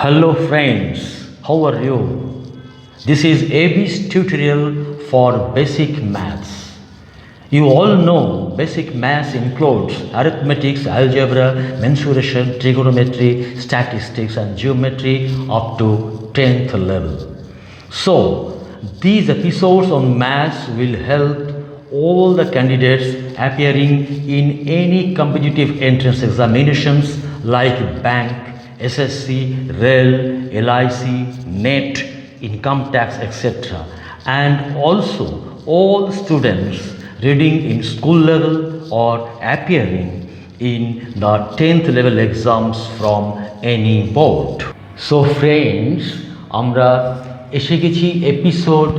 Hello friends, how are you? This is AB's tutorial for basic maths. You all know basic maths includes arithmetic, algebra, mensuration, trigonometry, statistics and geometry up to 10th level. So, these episodes on maths will help all the candidates appearing in any competitive entrance examinations like bank, SSC, REL, LIC, NET, income tax, etc. And also all students reading in school level or appearing in the 10th level exams from any board. So friends, আমরা এসে গেছি episode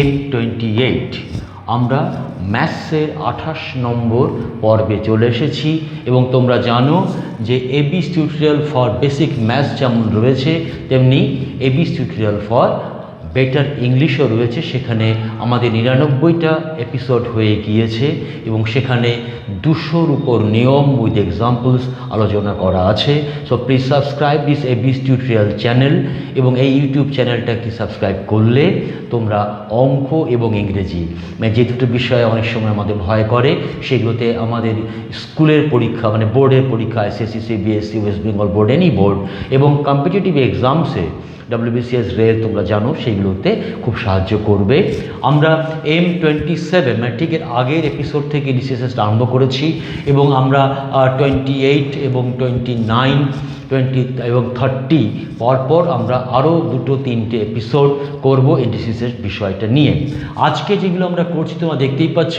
M28। আমরা ম্যাথসের 28 নম্বর পর্বে চলে এসেছি এবং তোমরা জানো যে এবিস টিউটোরিয়াল ফর বেসিক ম্যাথস যেমন রয়েছে তেমনি এবিস টিউটোরিয়াল ফর বেটার ইংলিশও রয়েছে। সেখানে আমাদের 99টা এপিসোড হয়ে গিয়েছে এবং সেখানে 200-র উপর নিয়ম উইথ এক্সাম্পলস আলোচনা করা আছে। So please subscribe this এবিস tutorial channel এবং এই ইউটিউব চ্যানেলটাকে সাবস্ক্রাইব করলে তোমরা অঙ্ক এবং ইংরেজি যে দুটো বিষয়ে অনেক সময় আমাদের ভয় করে সেগুলোতে আমাদের স্কুলের পরীক্ষা মানে বোর্ডের পরীক্ষা SSC, CBSE, West Bengal board, any board এবং কম্পিটিটিভ এক্সামসে WBCS রেল তোমরা জানো সেইগুলোতে খুব সাহায্য করবে। আমরা M27 মানে ঠিক এর আগের এপিসোড থেকে ডিসিএস আরম্ভ করেছি এবং আমরা 28 এবং 29, 20 এবং 30 পরপর আমরা আরও 2-3টে এপিসোড করব ইন্ডিসিসের বিষয়টা নিয়ে। আজকে যেগুলো আমরা করছি তোমরা দেখতেই পাচ্ছ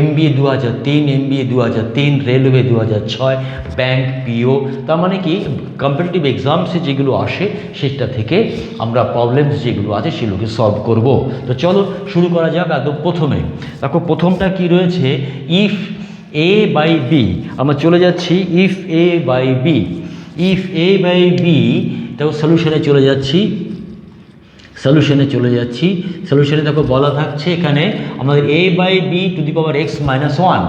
MBA 2003, MBA 2003, রেলওয়ে 2006, ব্যাংক, পিও। তার মানে কি কম্পিটিটিভ এক্সামসে যেগুলো আসে সেটা থেকে আমরা প্রবলেমস যেগুলো আছে সেগুলোকে সলভ করব। তো চলো শুরু করা যাক। একদম প্রথমে দেখো প্রথমটা কি রয়েছে, ইফ A বাই বি। আমরা চলে যাচ্ছি if A by B. If A by B দেখো সলিউশনে চলে যাচ্ছি। সলিউশনে দেখো বলা থাকছে এখানে আমাদের A by B to the power x minus 1,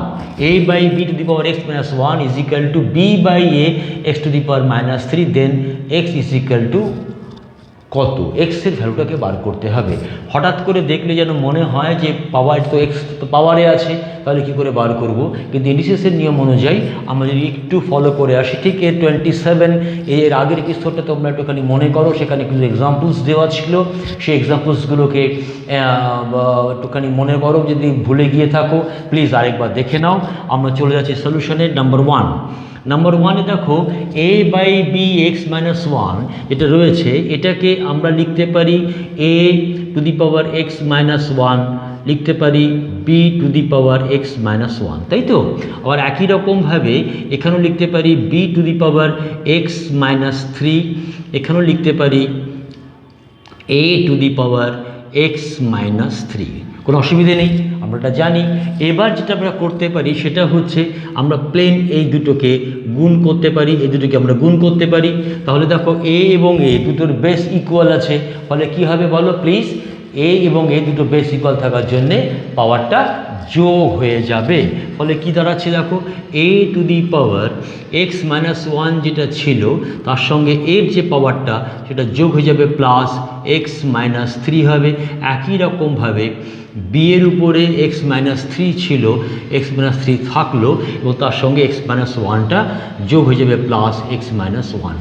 A by B to the power x minus 1 is equal to B by A x to the power minus 3, then x is equal to কত, এক্সের ভ্যালুটাকে বার করতে হবে। হঠাৎ করে দেখলে যেন মনে হয় যে পাওয়ার তো এক্স তো পাওয়ারে আছে, তাহলে কী করে বার করব? কিন্তু ইন্ডিসেসের নিয়ম অনুযায়ী আমরা যদি একটু ফলো করে আসি, ঠিক এর 27 এর আগের এপিসোডটা তোমরা একটুখানি মনে করো, সেখানে কিছু এক্সাম্পলস দেওয়া ছিল, সেই এক্সাম্পলসগুলোকে একটুখানি মনে করো। যদি ভুলে গিয়ে থাকো প্লিজ আরেকবার দেখে নাও। আমরা চলে যাচ্ছি সলিউশনের নাম্বার 1। নাম্বার 1-এ দেখো A by B X minus 1 যেটা রয়েছে এটাকে আমরা লিখতে পারি A to the power X minus 1, লিখতে পারি B to the power X minus 1, তাই তো? আবার একই রকমভাবে এখানেও লিখতে পারি B to the power X minus 3, এখানেও লিখতে পারি A to the power X minus 3। কোনো অসুবিধে নেই, আমরা এটা জানি। এবার যেটা আমরা করতে পারি সেটা হচ্ছে আমরা প্লেন এই দুটোকে গুণ করতে পারি, এই দুটোকে আমরা গুণ করতে পারি। তাহলে দেখো A এবং A দুটোর বেস ইকুয়াল আছে, ফলে কি হবে বলো প্লিজ? A এবং A দুটো বেস ইকুয়াল থাকার জন্যে পাওয়ারটা যোগ হয়ে যাবে। ফলে কি দাঁড়াচ্ছে দেখো A to the power X minus 1 যেটা ছিল তার সঙ্গে এর যে পাওয়ারটা সেটা যোগ হয়ে যাবে প্লাস এক্স মাইনাস 3 হবে। একই রকমভাবে বি এর উপরে এক্স মাইনাস 3 ছিল, এক্স মাইনাস 3 থাকলো এবং তার সঙ্গে এক্স মাইনাস 1টা যোগ হয়ে যাবে প্লাস এক্স মাইনাস 1।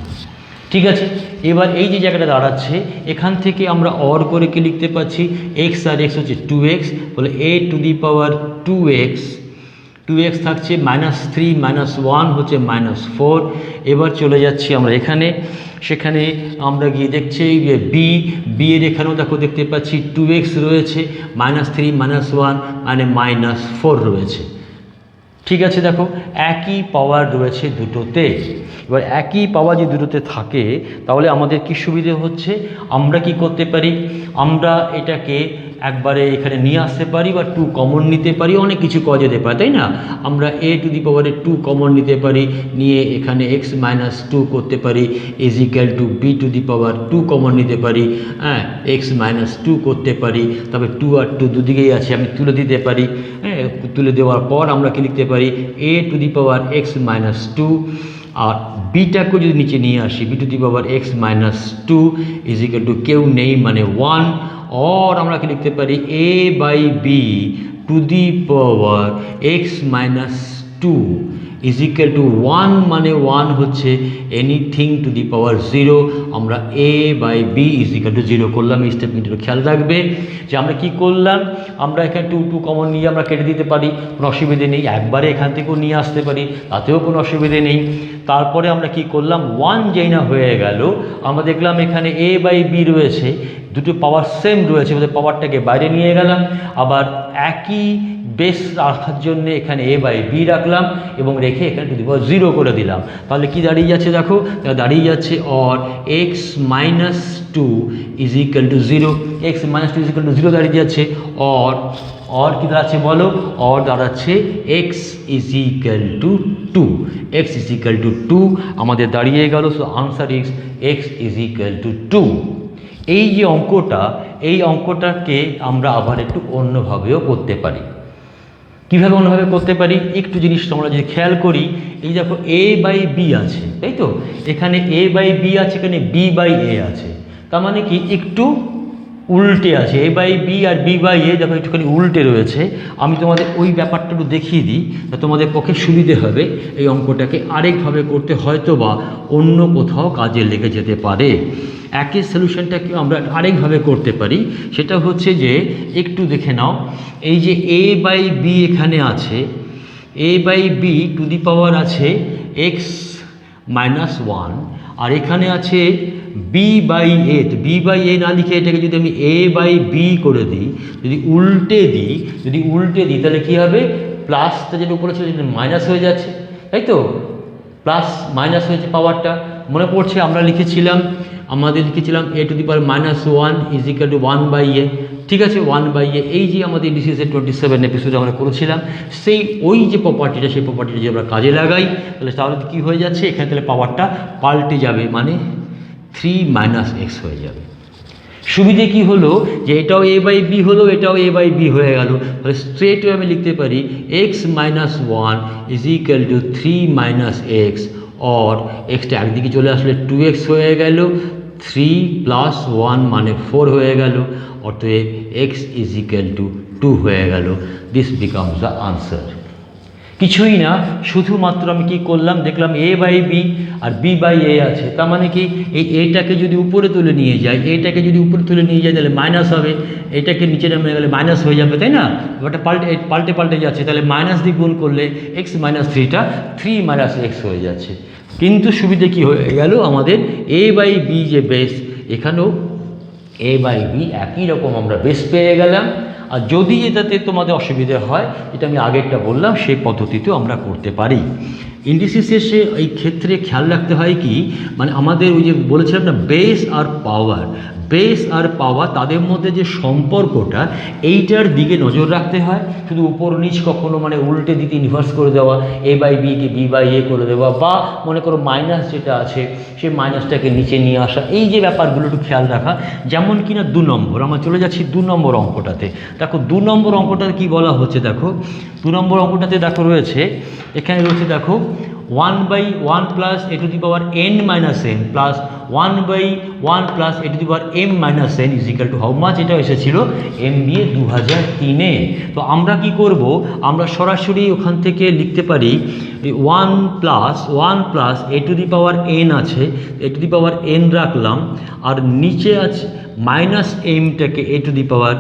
ঠিক আছে, এবার এই যে জায়গাটা দাঁড়াচ্ছে এখান থেকে আমরা অর করে কি লিখতে পাচ্ছি, এক্স আর এক্স হচ্ছে 2x, বলে A to the power 2x থাকছে, মাইনাস 3 মাইনাস 1 হচ্ছে মাইনাস 4। এবার চলে যাচ্ছি আমরা এখানে, সেখানে আমরা গিয়ে দেখছি যে বি এর এখানেও দেখো দেখতে পাচ্ছি 2x রয়েছে, মাইনাস 3 মাইনাস 1 মানে মাইনাস 4 রয়েছে। ঠিক আছে, দেখো একই পাওয়ার রয়েছে দুটোতে। এবার একই পাওয়ার যদি দুটোতে থাকে তাহলে আমাদের কি সুবিধে হচ্ছে, আমরা কি করতে পারি, আমরা এটাকে একবারে এখানে নিয়ে আসতে পারি বা 2 কমন নিতে পারি, অনেক কিছু করা যেতে পারে, তাই না? আমরা A টু দি পাওয়ারে 2 কমন নিতে পারি, নিয়ে এখানে x মাইনাস 2 করতে পারি, is equal to B to the power 2 common নিতে পারি, হ্যাঁ x মাইনাস 2 করতে পারি। তবে 2 আর 2 দুদিকেই আছে, আমি তুলে দিতে পারি। হ্যাঁ, তুলে দেওয়ার পর আমরা কি লিখতে পারি A to the power x minus 2 আর বিটাকেও যদি নিচে নিয়ে আসি B to the power X minus two is equal to কেউ নেই মানে 1, অর আমরা কি লিখতে পারি A by B to the power X minus two is equal to 1 মানে 1 হচ্ছে এনিথিং টু দি পাওয়ার 0। আমরা A by B is equal to 0 করলাম। এই স্টেটমেন্টটা খেয়াল রাখবে যে আমরা কি করলাম, আমরা এখানে 2 কমন নিয়ে আমরা কেটে দিতে পারি, কোনো অসুবিধে নেই। একবারে এখান থেকেও নিয়ে আসতে পারি, তাতেও কোনো অসুবিধে নেই। তারপরে আমরা কি করলাম, 1 যেই না হয়ে গেল আমরা দেখলাম এখানে এ বাই বি রয়েছে, দুটো পাওয়ার সেম রয়েছে, ওদের পাওয়ারটাকে বাইরে নিয়ে গেলাম। আবার একই বেস রাখার জন্য এখানে এ বাই বি রাখলাম এবং রেখে এখানে টু দি পাওয়ার 0 করে দিলাম। তাহলে কি দাঁড়িয়ে যাচ্ছে দেখো, দাঁড়িয়ে যাচ্ছে or X minus two is equal to 0, X minus two is equal to 0 দাঁড়িয়ে যাচ্ছে। অর কি দাঁড়াচ্ছে বলো, অর দাঁড়াচ্ছে X is equal to 2, X is equal to 2 আমাদের দাঁড়িয়ে গেল। So answer is X is equal to 2। এই যে অঙ্কটা, এই অঙ্কটাকে আমরা আবার একটু অন্যভাবেও করতে পারি। কীভাবে অন্যভাবে করতে পারি, একটু জিনিসটা আমরা যদি খেয়াল করি, এই দেখো এ বাই বি আছে, তাই তো, এখানে এ বাই বি আছে, এখানে বি বাই এ আছে, তার মানে কি একটু উল্টে আছে, এ বাই বি আর বি বাই এ দেখো একটুখানি উল্টে রয়েছে। আমি তোমাদের ওই ব্যাপারটা একটু দেখিয়ে দিই, তোমাদের পক্ষে সুবিধে হবে এই অঙ্কটাকে আরেকভাবে করতে, হয়তো বা অন্য কোথাও কাজে লেগে যেতে পারে। একই সলিউশনটাকে আমরা আরেকভাবে করতে পারি, সেটা হচ্ছে যে একটু দেখে নাও, এই যে এ বাই বি এখানে আছে, A by B to the পাওয়ার আছে এক্স মাইনাস 1, আর এখানে আছে বি বাই এ। তো বি বাই এ না লিখে এটাকে যদি আমি এ বাই বি করে দিই, যদি উল্টে দিই তাহলে কী হবে, প্লাসটা যেটা উপরে ছিল সেটা মাইনাস হয়ে যাচ্ছে, তাই তো, প্লাস মাইনাস হয়েছে পাওয়ারটা। মনে পড়ছে আমরা লিখেছিলাম A to the power minus 1 is equal to 1 by A, ঠিক আছে, 1 বাই এ। এই যে আমাদের ইন্ডিসিসের 27 এপিসোডে আমরা করেছিলাম, ওই যে প্রপার্টিটা, সেই প্রপার্টিটা যদি আমরা কাজে লাগাই তাহলে কী হয়ে যাচ্ছে, এখানে তাহলে পাওয়ারটা পাল্টে যাবে, মানে 3 মাইনাস এক্স হয়ে যাবে। সুবিধে কি হলো যে এটাও এ বাই বি হলো, এটাও এ বাই বি হয়ে গেল। তাহলে স্ট্রেট আমি লিখতে পারি x minus 1 is equal two 3 minus x, or extra একদিকে চলে আসলে 2x হয়ে গেল, 3 প্লাস 1 মানে 4 হয়ে গেল, অতএব এক্স ইজ ইকুয়াল টু 2 হয়ে গেল। This becomes the answer. কিছুই না, শুধুমাত্র আমি কি করলাম, দেখলাম এ বাই বি আর বি বাই এ আছে, তার মানে কি এই এটাকে যদি উপরে তুলে নিয়ে যাই, তাহলে মাইনাস হবে, এটাকে নিচে নামে গেলে মাইনাস হয়ে যাবে, তাই না, ওটা পাল্টে যাচ্ছে, তাহলে মাইনাস দিয়ে গুণ করলে এক্স মাইনাস 3টা 3 মাইনাস এক্স হয়ে যাচ্ছে। কিন্তু সুবিধে কি হয়ে গেল, আমাদের এ বাই বি যে বেস, এখানেও এ বাই বি একই রকম আমরা বেস পেয়ে গেলাম। আর যদি এটাতে তোমাদের অসুবিধে হয়, যেটা আমি আগেরটা বললাম, সেই পদ্ধতিতেও আমরা করতে পারি। ইন্ডিসিসে এই ক্ষেত্রে খেয়াল রাখতে হয় কি, মানে আমাদের ওই যে বলেছিলাম না, বেস আর পাওয়ার তাদের মধ্যে যে সম্পর্কটা, এইটার দিকে নজর রাখতে হয়। শুধু উপর নিচ কখনো মানে উল্টে দিতে, ইনভার্স করে দেওয়া, এ বাই বিকে বি বাই এ করে দেওয়া, বা মনে করো মাইনাস যেটা আছে সেই মাইনাসটাকে নিচে নিয়ে আসা, এই যে ব্যাপারগুলো একটু খেয়াল রাখা। যেমন কিনা 2 নম্বর, আমরা চলে যাচ্ছি 2 নম্বর অঙ্কটাতে। দেখো 2 নম্বর অঙ্কটাতে কী বলা হচ্ছে, দেখো 2 নম্বর অঙ্কটাতে দেখো রয়েছে, এখানে রয়েছে দেখো 1 by 1 plus A to the power n minus N plus 1 by 1 plus A to the power m minus N is equal to how much, এটা এসেছিল MBA 2003-এ। তো আমরা কি করব, আমরা সরাসরি ওখান থেকে লিখতে পারি 1 plus A to the power n আছে, এ টু দি পাওয়ার n রাখলাম, আর নিচে আছে মাইনাস এমটাকে এ টু দি পাওয়ার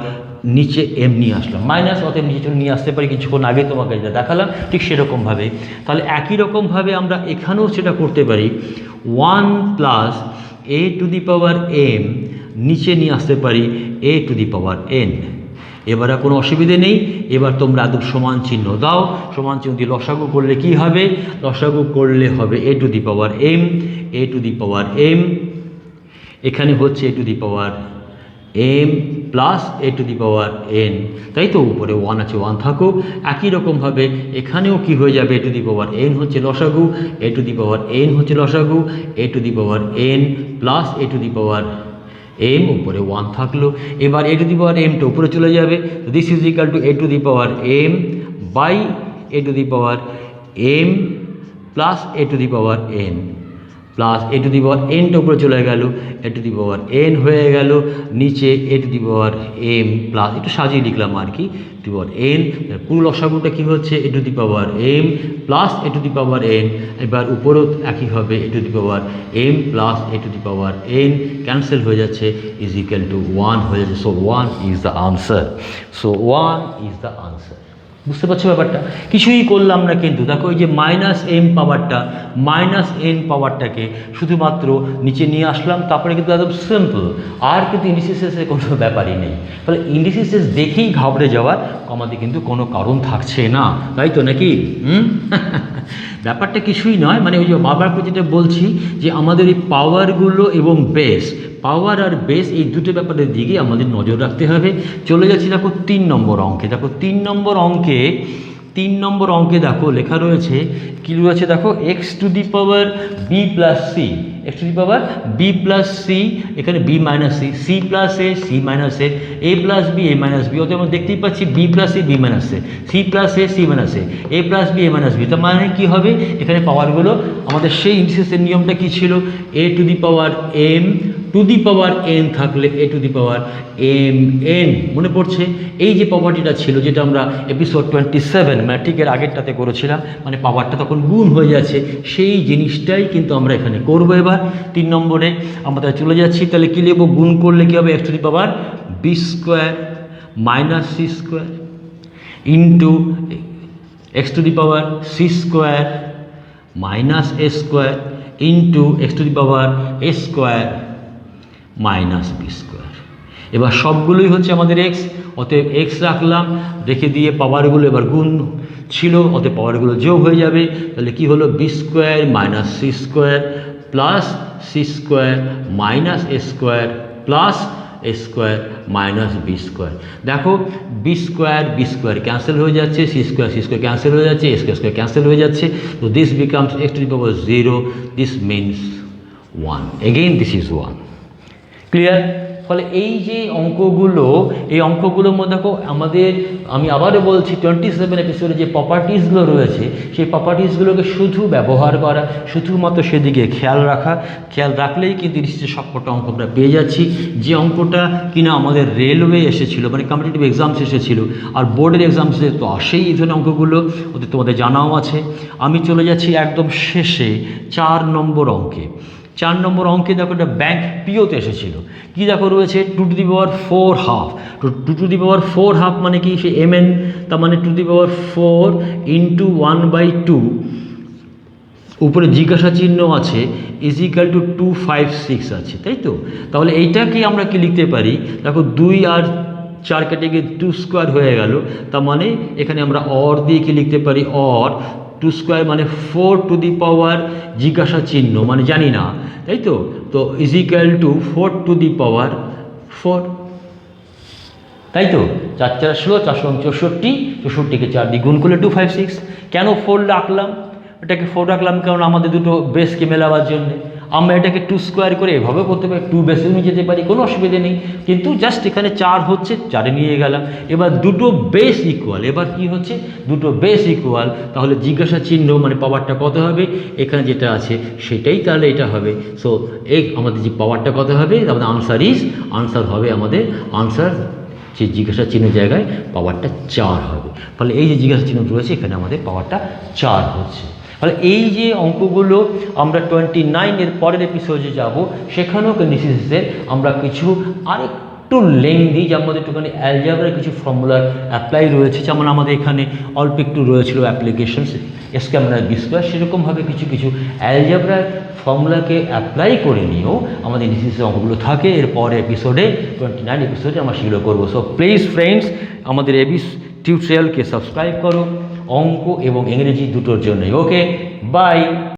নিচে এম নিয়ে আসলাম, মাইনাস অতএব নিচে নিয়ে আসতে পারি, কিছুক্ষণ আগে তোমাকে যেটা দেখালাম ঠিক সেরকমভাবে। তাহলে একই রকমভাবে আমরা এখানেও সেটা করতে পারি, 1 plus A to the power M নিচে নিয়ে আসতে পারি এ টু দি পাওয়ার এন। এবার আর কোনো অসুবিধে নেই। এবার তোমরা একদম সমান চিহ্ন দাও, সমান চিহ্ন দিয়ে লসাগু করলে কি হবে, লসাগু করলে হবে A to the power M, এখানে হচ্ছে A to the power M plus A to the power N, তাই তো, উপরে 1 আছে, 1 থাকো। একই রকমভাবে এখানেও কি হয়ে যাবে, এ টু দি পাওয়ার এন হচ্ছে লসাগু, A to the power N হচ্ছে লসাগু, A to the power N plus A to the power M, উপরে 1 থাকলো। এবার এ টু দি পাওয়ার এমটা উপরে চলে যাবে, this is equal to A to the power M by A to the power M plus A to the power N plus A to the power এনটা উপরে চলে গেল, এ টু দি পাওয়ার এন হয়ে গেল, নিচে A to the power M plus একটু সাজিয়ে লিখলাম আর কি, টু দি পাওয়ার এন। পুরো লসাগুটা কী হচ্ছে, A to the power M plus A to the power N. এবার উপরেও একই হবে, A to the power M plus A to the power N, cancel হয়ে যাচ্ছে, ইজ ইকুয়াল টু 1 হয়ে যাচ্ছে। So 1 is the answer. So 1 is the answer. বুঝতে পারছো ব্যাপারটা? কিছুই করলাম না কিন্তু, দেখো এই যে মাইনাস এম পাওয়ারটা, মাইনাস এন পাওয়ারটাকে শুধুমাত্র নিচে নিয়ে আসলাম, তারপরে কিন্তু একদম সিম্পল, আর কিন্তু ইন্ডিসিসের কোনো ব্যাপারই নেই। তাহলে ইন্ডিসিসেস দেখেই ঘাবড়ে যাওয়ার আমাদের কিন্তু কোনো কারণ থাকছে না, তাই তো নাকি? ব্যাপারটা কিছুই নয়, মানে ওই যে বারবার করে যেটা বলছি যে আমাদের এই পাওয়ারগুলো এবং বেস, পাওয়ার আর বেস এই দুটো ব্যাপারের দিকে আমাদের নজর রাখতে হবে। চলে যাচ্ছি দেখো 3 নম্বর অঙ্কে। দেখো 3 নম্বর অঙ্কে দেখো লেখা রয়েছে, কী রয়েছে দেখো, X to the power B plus C, X to the power B plus C, এখানে B minus C, C plus A, C minus A plus B, A minus B. ওদের আমরা দেখতেই পাচ্ছি B plus A, B minus C plus A, C minus A plus B, A minus B. তার মানে কী হবে, এখানে পাওয়ারগুলো আমাদের সেই ইন্ডিসিসের নিয়মটা কী ছিল, A to the power M to the power N থাকলে A to the power M N. মনে পড়ছে এই যে প্রপার্টিটা ছিল, যেটা আমরা এপিসোড 27 মানে ঠিক এর আগেরটাতে করেছিলাম, মানে পাওয়ারটা তখন গুণ হয়ে যাচ্ছে, সেই জিনিসটাই কিন্তু আমরা এখানে করবো। এবার 3 নম্বরে আমরা চলে যাচ্ছি, তাহলে কী লিখবো, গুণ করলে কী হবে, X to the power B square minus C square into X to the power C square minus A square into X to the power A square minus B square. এবার সবগুলোই হচ্ছে আমাদের এক্স, অতএব এক্স রাখলাম, রেখে দিয়ে পাওয়ারগুলো এবার গুণ ছিল, অতএব পাওয়ারগুলো যোগ হয়ে যাবে। তাহলে কি হলো, B square minus C square plus C square minus A square plus A square minus B square. দেখো বি স্কোয়ার ক্যান্সেল হয়ে যাচ্ছে, সি স্কোয়ার ক্যান্সেল হয়ে যাচ্ছে, এ স্কোয়ার ক্যান্সেল হয়ে যাচ্ছে। তো this becomes x to the power 0, this means 1, again this is 1। Clear? ফলে এই যে অঙ্কগুলো, এই অঙ্কগুলোর মধ্যে দেখো আমাদের, আমি আবারও বলছি 27 এপিসোডে যে প্রপার্টিসগুলো রয়েছে, সেই প্রপার্টিসগুলোকে শুধু ব্যবহার করা, শুধুমাত্র সেদিকে খেয়াল রাখলেই কিন্তু নিশ্চয়ই সবকটা অঙ্ক আমরা পেয়ে যাচ্ছি। যে অঙ্কটা কিনা আমাদের রেলওয়ে এসেছিলো, মানে কম্পিটিটিভ এক্সামস এসেছিলো, আর বোর্ডের এক্সামসে তো আসেই এই ধরনের অঙ্কগুলো, ওদের তোমাদের জানাও আছে। আমি চলে যাচ্ছি একদম শেষে 4 নম্বর অঙ্কে। 4 নম্বর অঙ্কে দেখো একটা ব্যাংক পিওতে এসেছিল, কি দেখো রয়েছে, two to the power 4 half. Two to the power 4 half মানে কি, সে এম এন, তার মানে টু দি পাওয়ার 4 ইন্টু 1/2, উপরে জিজ্ঞাসা চিহ্ন আছে, ইজ ইকাল টু 256 আছে, তাই তো? তাহলে এইটাকে আমরা কি লিখতে পারি, দেখো 2 আর 4 কেটে গিয়ে 2 স্কোয়ার হয়ে গেল, তার মানে এখানে আমরা অর দিয়ে কি লিখতে পারি, অর 2 স্কোয়ার মানে 4 টু দি পাওয়ার জিজ্ঞাসা চিহ্ন মানে জানি না, তাই তো? তো is equal to 4 to the power 4, তাই তো? 4 4 16, 4 64, 64কে 4 দিয়ে গুণ করলে 256। কেন 4 রাখলাম, এটাকে 4 রাখলাম কারণ আমাদের দুটো বেসকে মেলাবার জন্য। আমরা এটাকে 2 স্কোয়ার করে এভাবে করতে পারি, 2 বেসে নিয়ে যেতে পারি, কোনো অসুবিধে নেই, কিন্তু জাস্ট এখানে 4 হচ্ছে, 4-এ নিয়ে গেলাম। এবার দুটো বেস ইকুয়াল, এবার কি হচ্ছে, দুটো বেস ইকুয়াল, তাহলে জিজ্ঞাসা চিহ্ন মানে পাওয়ারটা কত হবে, এখানে যেটা আছে সেটাই তাহলে এটা হবে। সো এই আমাদের যে পাওয়ারটা কত হবে, আমাদের আনসার হবে আমাদের আনসার, যে জিজ্ঞাসা চিহ্ন জায়গায় পাওয়ারটা 4 হবে। ফলে এই যে জিজ্ঞাসা চিহ্ন রয়েছে এখানে আমাদের পাওয়ারটা 4 হচ্ছে। ফলে এই যে অঙ্কগুলো আমরা 29-এর পরের এপিসোডে যাব, সেখানেও ইন্ডিসিসের আমরা কিছু আরেকটু লেংদি, যার মধ্যে একটুখানি অ্যালজেব্রার কিছু ফর্মুলার অ্যাপ্লাই রয়েছে, যেমন আমাদের এখানে অল্প একটু রয়েছিল অ্যাপ্লিকেশনস এস ক্যামেরা বি স্কোয়ার, সেরকমভাবে কিছু অ্যালজেব্রার ফর্মুলাকে অ্যাপ্লাই করে নিয়েও আমাদের ইন্ডিসিসের অঙ্কগুলো থাকে। এরপরে এপিসোডে 29 এপিসোডে আমরা সেগুলো করবো। সো প্লিজ ফ্রেন্ডস, আমাদের এবিস টিউটোরিয়ালকে সাবস্ক্রাইব করো অঙ্ক এবং ইংরেজি দুটোর জন্যই। ওকে, বাই।